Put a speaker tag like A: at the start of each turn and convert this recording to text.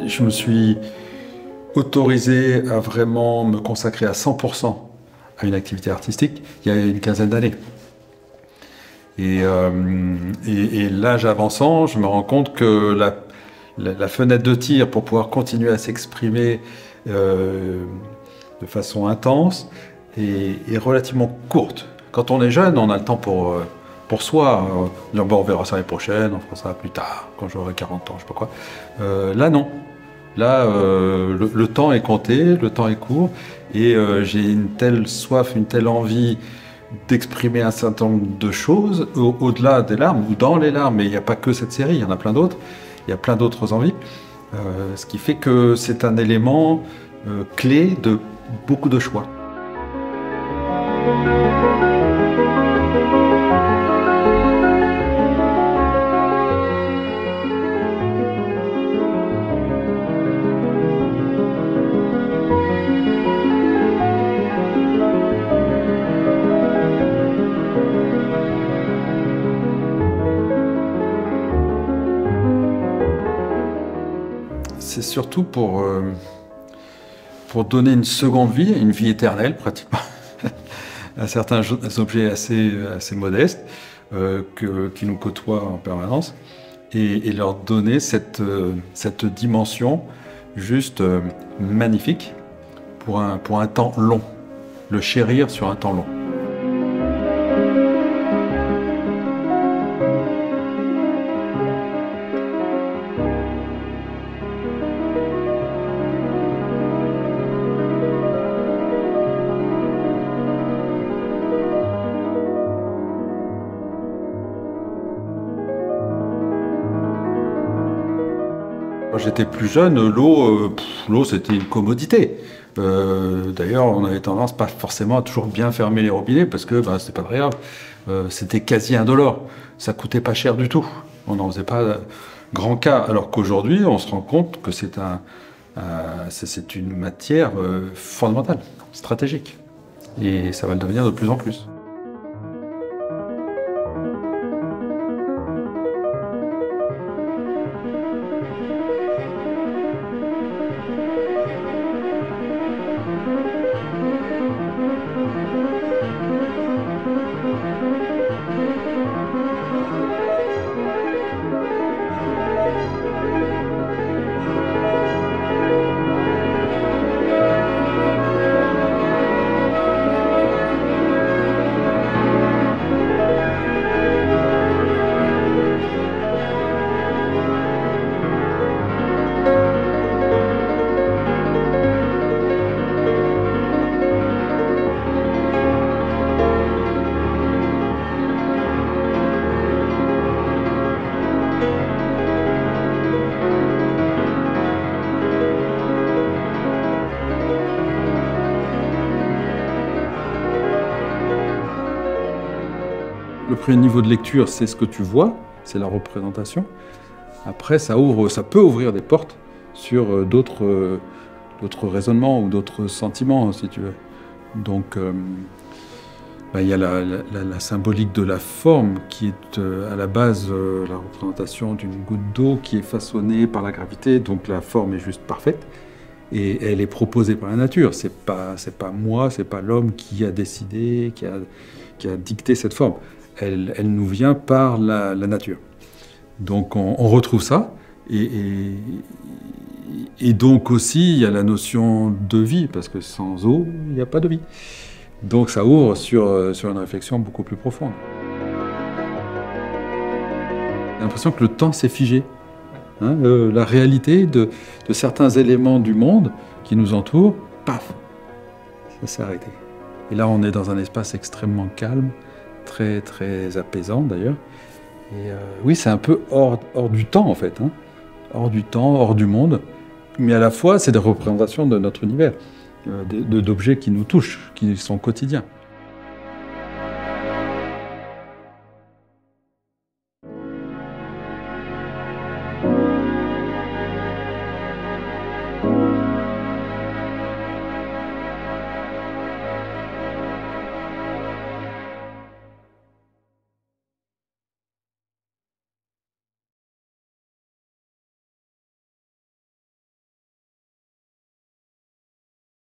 A: je me suis autorisé à vraiment me consacrer à 100% à une activité artistique il y a une quinzaine d'années. Et l'âge avançant, je me rends compte que la fenêtre de tir pour pouvoir continuer à s'exprimer de façon intense est relativement courte. Quand on est jeune, on a le temps pour soi. Dire, bon, on verra ça l'année prochaine, on fera ça plus tard, quand j'aurai 40 ans, je sais pas quoi. Là, non. Là, le temps est compté, le temps est court, et j'ai une telle soif, une telle envie d'exprimer un certain nombre de choses au-delà des larmes, ou dans les larmes, mais il n'y a pas que cette série, il y en a plein d'autres, il y a plein d'autres envies, ce qui fait que c'est un élément clé de beaucoup de choix. C'est surtout pour donner une seconde vie, une vie éternelle pratiquement, à certains objets assez modestes qui nous côtoient en permanence, et leur donner cette dimension juste magnifique pour un temps long, le chérir sur un temps long. Quand j'étais plus jeune, l'eau c'était une commodité. D'ailleurs, on avait tendance pas forcément à toujours bien fermer les robinets parce que c'était pas très grave. C'était quasi indolore. Ça coûtait pas cher du tout. On n'en faisait pas grand cas. Alors qu'aujourd'hui, on se rend compte que c'est une matière fondamentale, stratégique. Et ça va le devenir de plus en plus. Le premier niveau de lecture, c'est ce que tu vois, c'est la représentation. Après, ça peut ouvrir des portes sur d'autres raisonnements ou d'autres sentiments, si tu veux. Donc, il y a la symbolique de la forme qui est à la base la représentation d'une goutte d'eau qui est façonnée par la gravité, donc la forme est juste parfaite. Et elle est proposée par la nature. C'est pas moi, c'est pas l'homme qui a décidé, qui a dicté cette forme. Elle nous vient par la nature. Donc on retrouve ça, et donc aussi il y a la notion de vie, parce que sans eau, il n'y a pas de vie. Donc ça ouvre sur une réflexion beaucoup plus profonde. J'ai l'impression que le temps s'est figé. Hein, la réalité de certains éléments du monde qui nous entourent, paf, ça s'est arrêté. Et là on est dans un espace extrêmement calme, très très apaisant d'ailleurs. Et oui, c'est un peu hors du temps en fait, hein. Hors du temps, hors du monde, mais à la fois c'est des représentations de notre univers, d'objets qui nous touchent, qui sont quotidiens.